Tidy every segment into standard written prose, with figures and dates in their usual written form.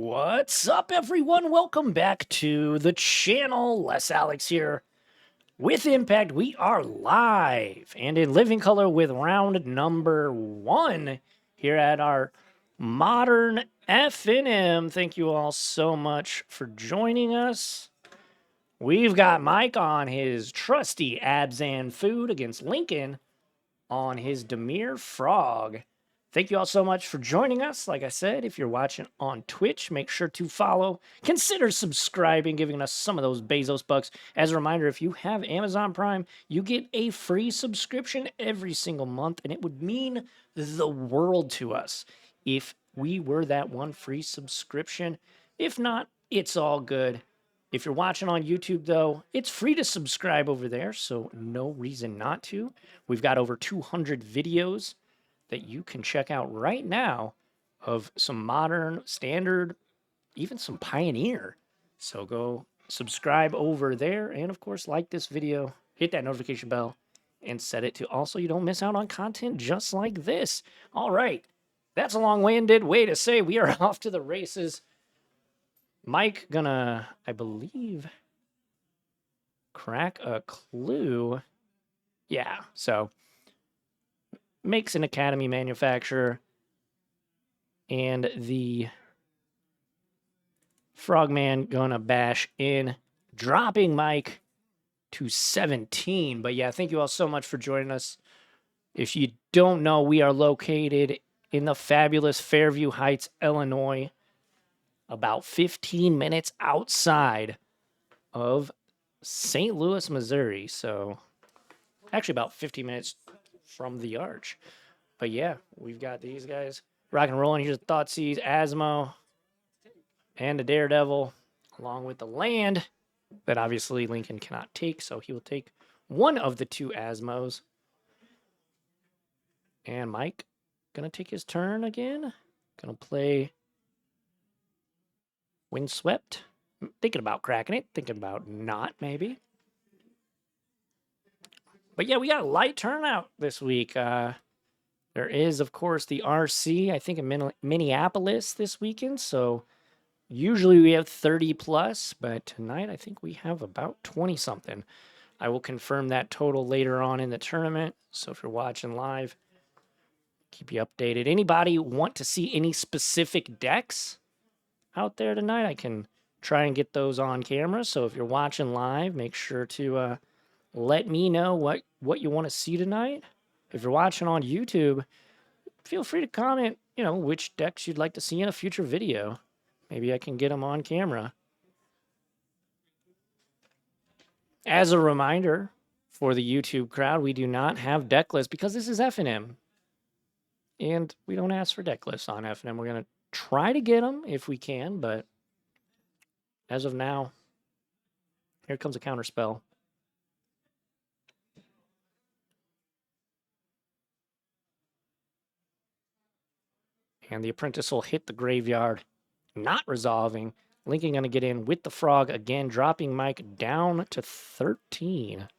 What's up, everyone? Welcome back to the channel. Les Alex here with Impact. We are live and in living color with round number 1 here at our Modern FNM. Thank you all so much for joining us. We've got Mike on his trusty Abzan food against Lincoln on his Dimir frog. Thank you all so much for joining us. Like I said, if you're watching on Twitch, make sure to follow. Consider subscribing, giving us some of those Bezos bucks. As a reminder, if you have Amazon Prime, you get a free subscription every single month, and it would mean the world to us if we were that one free subscription. If not, it's all good. If you're watching on YouTube, though, it's free to subscribe over there, so no reason not to. We've got over 200 videos that you can check out right now of some modern, standard, even some pioneer. So go subscribe over there, and of course, like this video, hit that notification bell, and set it to all so you don't miss out on content just like this. All right, that's a long-winded way to say we are off to the races. Mike gonna, I believe, crack a clue. Yeah, so makes an Academy manufacturer, and the Frogman gonna bash in, dropping Mike to 17. But yeah, thank you all so much for joining us. If you don't know, we are located in the fabulous Fairview Heights, Illinois, about 15 minutes outside of St. Louis, Missouri. So actually about 15 minutes from the Arch. But yeah, we've got these guys rock and rolling. Here's Thoughtseize, Asmo, and the Daredevil, along with the land that obviously Lincoln cannot take, so he will take one of the two Asmos. And Mike gonna take his turn again. Gonna play Windswept. Thinking about cracking it, thinking about not, maybe. But yeah, we got a light turnout this week. There is, of course, the RC, I think, in Minneapolis this weekend. So usually we have 30 plus, but tonight I think we have about 20-something. I will confirm that total later on in the tournament. So if you're watching live, keep you updated. Anybody want to see any specific decks out there tonight? I can try and get those on camera. So if you're watching live, make sure to let me know what you want to see tonight. If you're watching on YouTube, feel free to comment, which decks you'd like to see in a future video. Maybe I can get them on camera. As a reminder for the YouTube crowd, we do not have deck lists because this is FNM. And we don't ask for deck lists on FNM. We're going to try to get them if we can, but as of now, here comes a counter spell. And the Apprentice will hit the graveyard, not resolving. Lincoln going to get in with the Frog again, dropping Mike down to 13.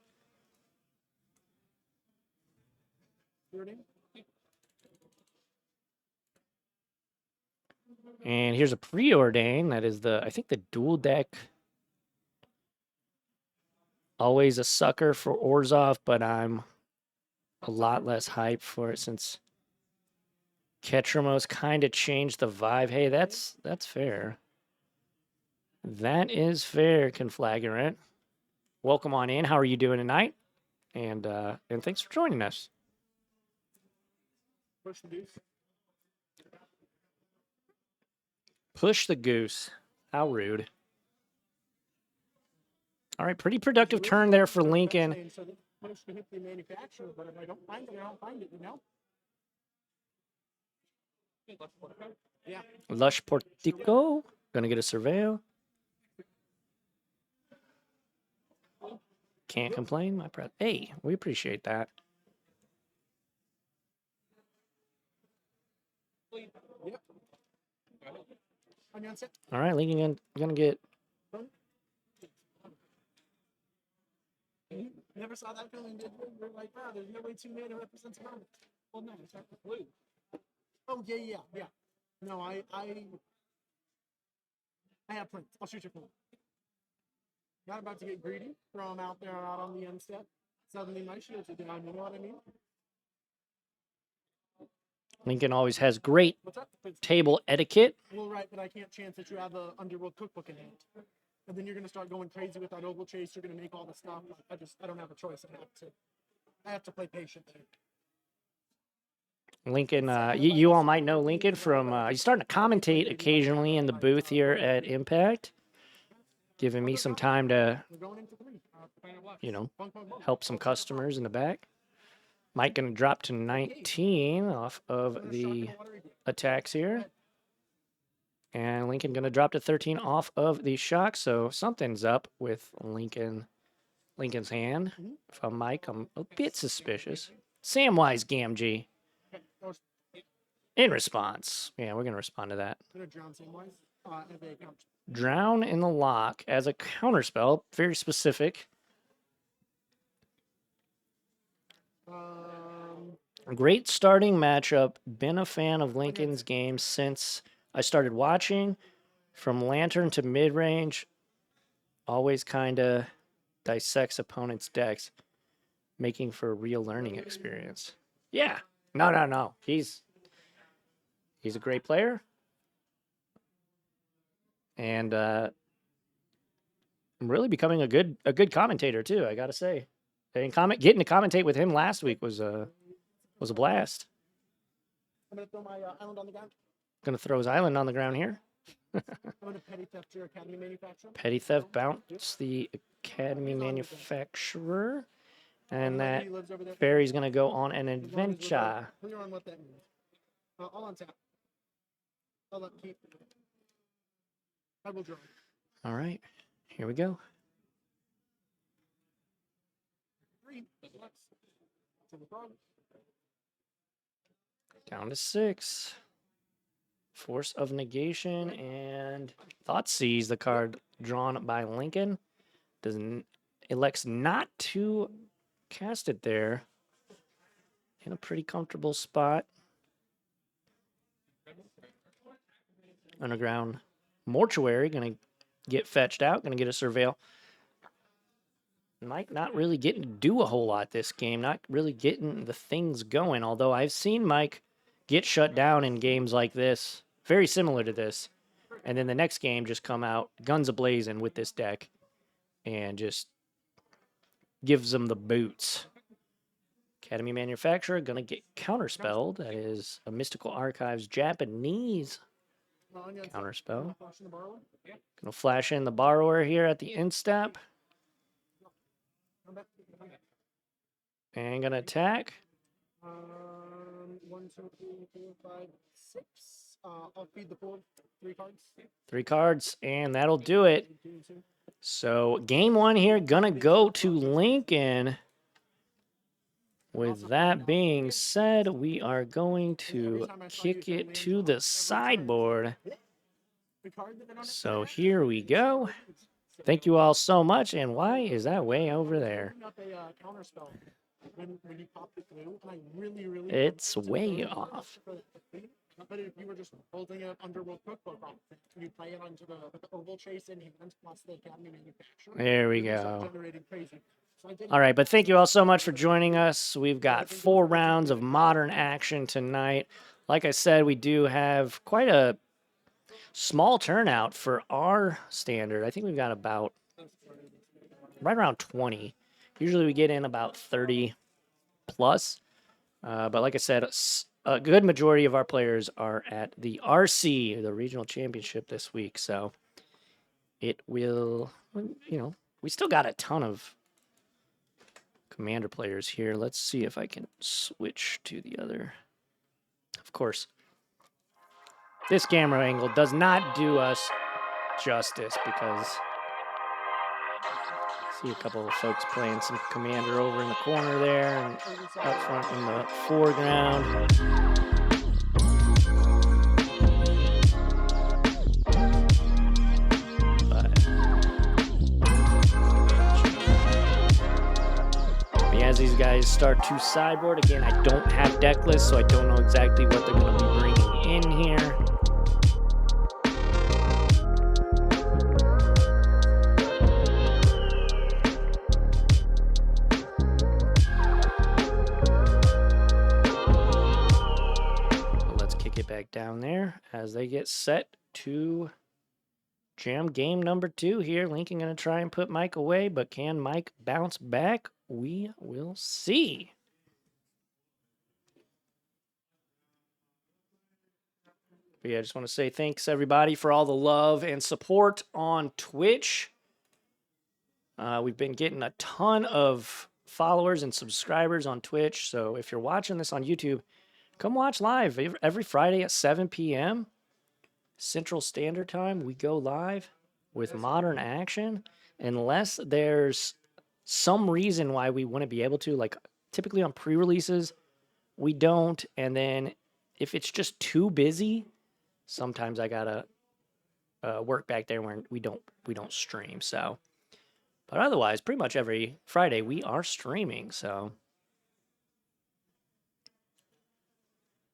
And here's a Preordain. That is I think the dual deck. Always a sucker for Orzhov, but I'm a lot less hyped for it since Ketramos kind of changed the vibe. Hey, that's fair. That is fair, Conflagrant. Welcome on in. How are you doing tonight? And thanks for joining us. Push the goose. Push the goose. How rude. All right, pretty productive turn there for Lincoln. So managed to hit the manufacturer, but if I don't find it, I don't find it, Yeah. Lush Portico. Gonna get a Surveil. Can't complain, my friend. Hey, we appreciate that. Yep. All right, Lincoln gonna get. Never saw that coming. We're like, wow, there's no way 2 mana represents a moment. Well, no, it's not blue. Oh, yeah. No, I I have plenty. I'll shoot you full. Not about to get greedy. Throw them out there out on the end step. Suddenly my shields are down. You know what I mean? Lincoln always has great What's up? table etiquette. Well, right, but I can't chance that you have the Underworld cookbook in hand. And then you're going to start going crazy with that oval chase. You're going to make all the stuff. I don't have a choice. I have to play patient. Lincoln, you all might know Lincoln from, he's starting to commentate occasionally in the booth here at Impact, giving me some time to, you know, help some customers in the back. Mike going to drop to 19 off of the attacks here. And Lincoln going to drop to 13 off of the shock. So something's up with Lincoln's hand. If I'm Mike, I'm a bit suspicious. Samwise Gamgee. In response. Yeah, we're going to respond to that. Drown in the lock as a counterspell. Very specific. Great starting matchup. Been a fan of Lincoln's games since I started watching. From Lantern to mid-range. Always kind of dissects opponents' decks. Making for a real learning experience. Yeah. No. He's a great player. And I'm really becoming a good commentator too, I gotta say. And getting to commentate with him last week was a blast. I'm gonna throw my island on the ground. Gonna throw his island on the ground here. I'm gonna petty theft your Academy manufacturer. Petty theft bounce the Academy manufacturer. And that fairy's gonna go on an adventure. Clear on what that means. I'll untap. I'll keep. I will draw. All right, here we go. 3. Down to 6. Force of Negation and Thoughtseize, the card drawn by Lincoln. Elects not to cast it there. In a pretty comfortable spot. Underground Mortuary, going to get fetched out, going to get a Surveil. Mike not really getting to do a whole lot this game, not really getting the things going, although I've seen Mike get shut down in games like this, very similar to this, and then the next game just come out guns a-blazing with this deck and just gives them the boots. Academy Manufacturer going to get counterspelled. That is a Mystical Archives Japanese counterspell. Going to flash in the Borrower here at the end step. And going to attack. 1, 2, 3, 4, 5, 6. I'll feed the pool. 3 cards. 3 cards, and that'll do it. So game 1 here, going to go to Lincoln. With that being said, we are going to kick it to the sideboard. So here we go. Thank you all so much. And why is that way over there? It's way off. But if you were just holding an Underworld cookbook on it, you play it onto the oval chase in hand plus the Academy manufacturer. There we go. Crazy. All right, but thank you all so much for joining us. We've got 4 rounds of Modern action tonight. Like I said, we do have quite a small turnout for our standard. I think we've got about right around 20. Usually we get in about 30 plus. But like I said, a good majority of our players are at the RC, the Regional Championship this week. So it will, you know, we still got a ton of Commander players here. Let's see if I can switch to the other. Of course, this camera angle does not do us justice because I see a couple of folks playing some Commander over in the corner there and up front in the foreground. As these guys start to sideboard, again, I don't have deck lists, so I don't know exactly what they're going to be bringing in here. back down there as they get set to jam game number 2 here. Lincoln going to try and put Mike away, but can Mike bounce back? We will see. But yeah, I just want to say thanks, everybody, for all the love and support on Twitch. We've been getting a ton of followers and subscribers on Twitch. So if you're watching this on YouTube, come watch live every Friday at 7 p.m. Central Standard Time. We go live with Modern Action. Unless there's some reason why we wouldn't be able to, like typically on pre-releases, we don't. And then if it's just too busy, sometimes I gotta work back there when we don't stream. So, but otherwise, pretty much every Friday we are streaming. So,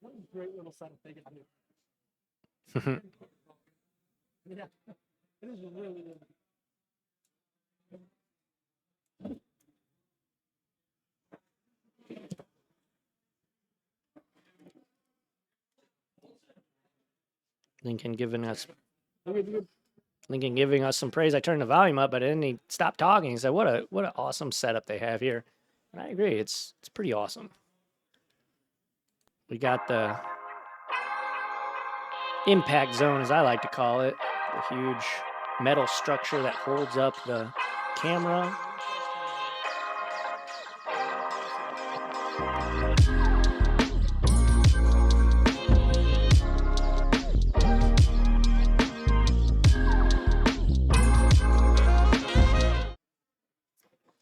What a great little setup they got here. Yeah, it is really, really. Lincoln giving us Good. some praise. I turned the volume up, but then he stopped talking. He said, "What an awesome setup they have here." And I agree. It's pretty awesome. We got the impact zone, as I like to call it, the huge metal structure that holds up the camera.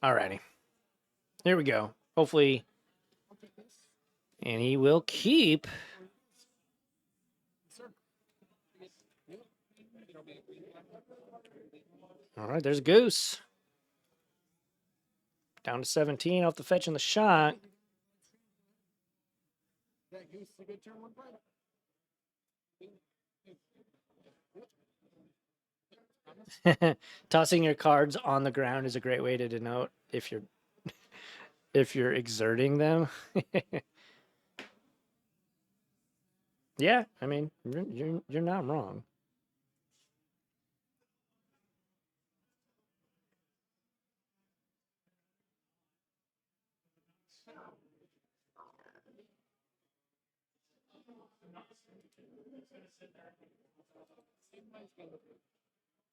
Alrighty. Here we go. Hopefully, and he will keep. All right, there's Goose. Down to 17 off the fetch and the shot. That Goose is a good turn one play. Tossing your cards on the ground is a great way to denote if you're exerting them. Yeah, I mean, you're not wrong.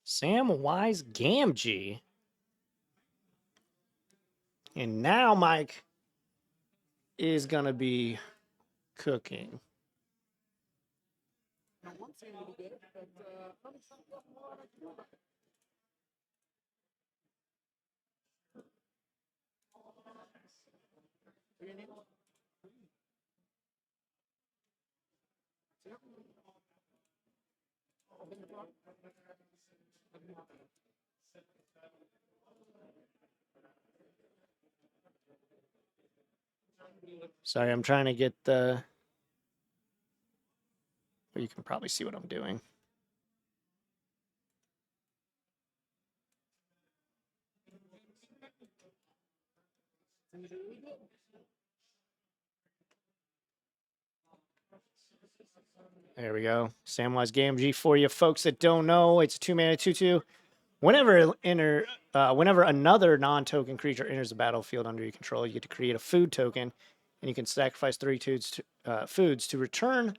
Samwise Gamgee. And now Mike is going to be cooking. I want to see a little bit, but probably something more like you. Sorry, I'm trying to get the... Well, you can probably see what I'm doing. There we go. Samwise Gamgee for you folks that don't know. It's a 2-mana 2/2. Whenever another non-token creature enters the battlefield under your control, you get to create a food token, and you can sacrifice 3 foods to return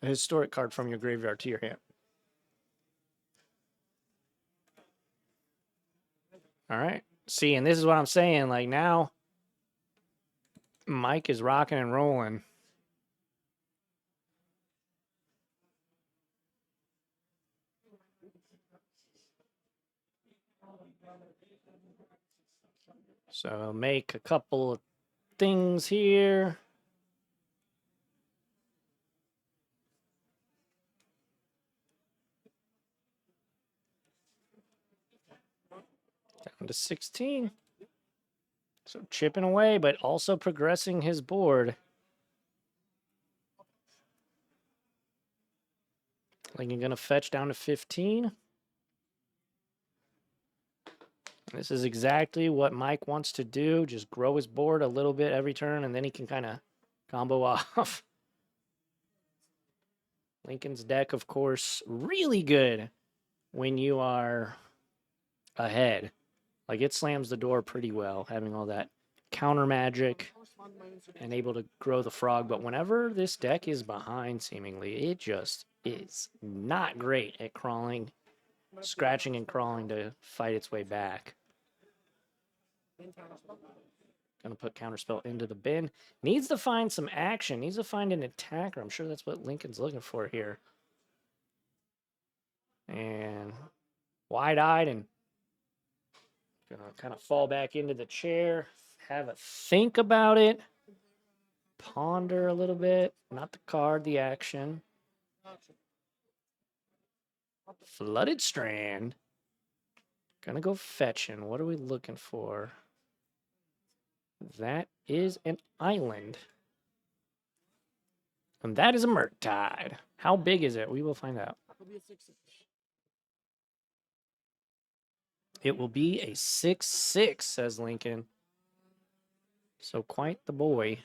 a historic card from your graveyard to your hand. All right. See, and this is what I'm saying. Like now, Mike is rocking and rolling. So I'll make a couple of things here. Down to 16. So chipping away, but also progressing his board. Lincoln going to fetch down to 15. This is exactly what Mike wants to do. Just grow his board a little bit every turn, and then he can kind of combo off. Lincoln's deck, of course, really good when you are ahead. Like, it slams the door pretty well, having all that counter magic and able to grow the frog. But whenever this deck is behind, seemingly, it just is not great at crawling, scratching and crawling to fight its way back. Gonna put Counterspell into the bin. Needs to find some action. Needs to find an attacker. I'm sure that's what Lincoln's looking for here. And wide-eyed and gonna kind of fall back into the chair. Have a think about it. Ponder a little bit. Not the card, the action. Flooded Strand. Gonna go fetching. What are we looking for? That is an island. And that is a Murktide. How big is it? We will find out. It will be a 6/6, says Lincoln. So quite the boy.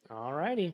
All righty.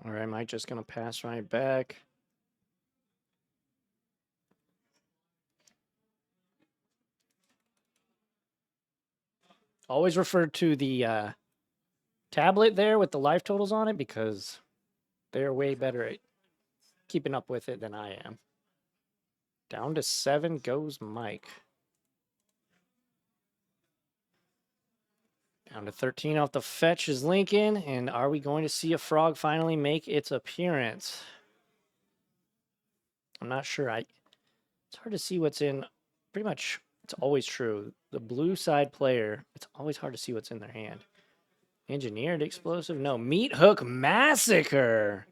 All right, Mike just going to pass right back. Always refer to the tablet there with the life totals on it because they're way better at keeping up with it than I am. Down to 7 goes Mike. Down to 13 off the fetch is Lincoln. And are we going to see a frog finally make its appearance? I'm not sure. It's hard to see what's in. Pretty much, it's always true. The blue side player, it's always hard to see what's in their hand. Engineered explosive? No. Meat Hook Massacre.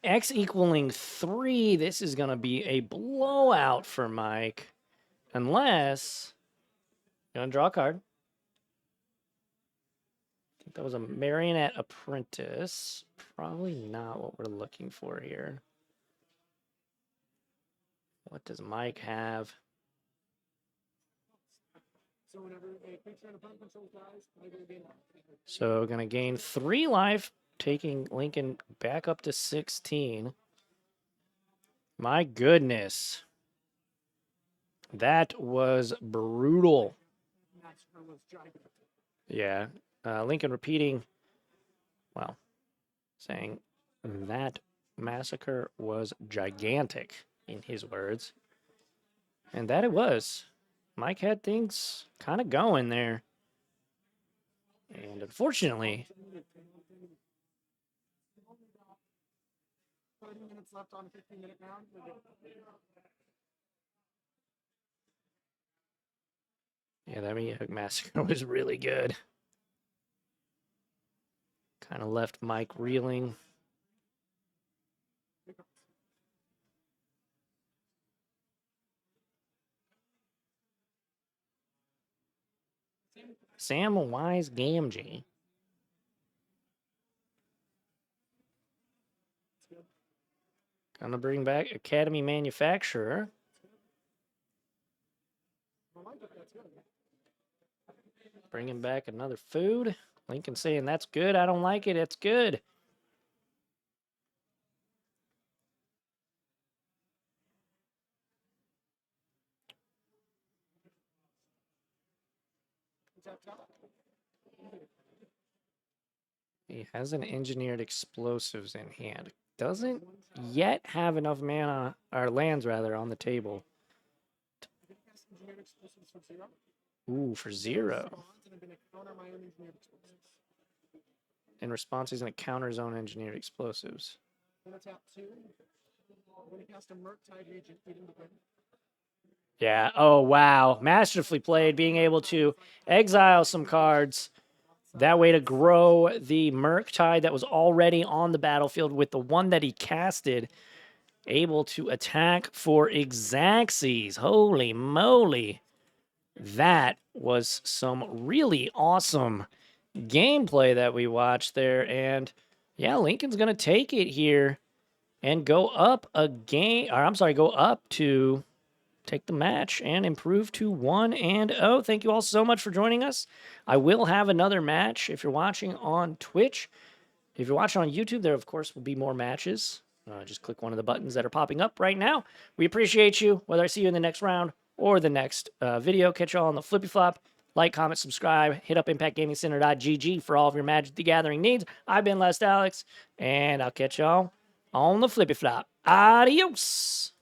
X equaling 3. This is going to be a blowout for Mike. Unless you're going to draw a card. I think that was a Marionette Apprentice. Probably not what we're looking for here. What does Mike have? So going to gain 3 life, taking Lincoln back up to 16. My goodness. That was brutal. Yeah. Lincoln repeating, well, saying that massacre was gigantic, in his words. And that it was. Mike had things kind of going there. And unfortunately, 30 minutes left on a 15-minute round. yeah, that Meat Hook Massacre was really good. Kind of left Mike reeling. Samwise Gamgee. Gonna bring back Academy Manufacturer. Bringing back another food. Lincoln saying, that's good. I don't like it. It's good. tap, tap. He has an engineered explosives in hand. Doesn't yet have enough mana, or lands rather, on the table. Cast engineered explosives for 0. Ooh, for 0. Response, and I'm going to counter my own engineered explosives. In response, he's going to counter his own engineered explosives. I'm going to tap 2. I'm going to cast a Murktide Regent, eating the win. Yeah. Oh, wow. Masterfully played, being able to exile some cards. That way to grow the Murktide that was already on the battlefield with the one that he casted. Able to attack for Xaxes. Holy moly. That was some really awesome gameplay that we watched there. And yeah, Lincoln's going to take it here and go up a game. Or I'm sorry, go up to take the match and improve to 1-0. Thank you all so much for joining us. I will have another match if you're watching on Twitch. If you're watching on YouTube, there, of course, will be more matches. Just click one of the buttons that are popping up right now. We appreciate you, whether I see you in the next round or the next video. Catch y'all on the Flippy Flop. Like, comment, subscribe. Hit up impactgamingcenter.gg for all of your Magic the Gathering needs. I've been Last Alex, and I'll catch y'all on the Flippy Flop. Adios!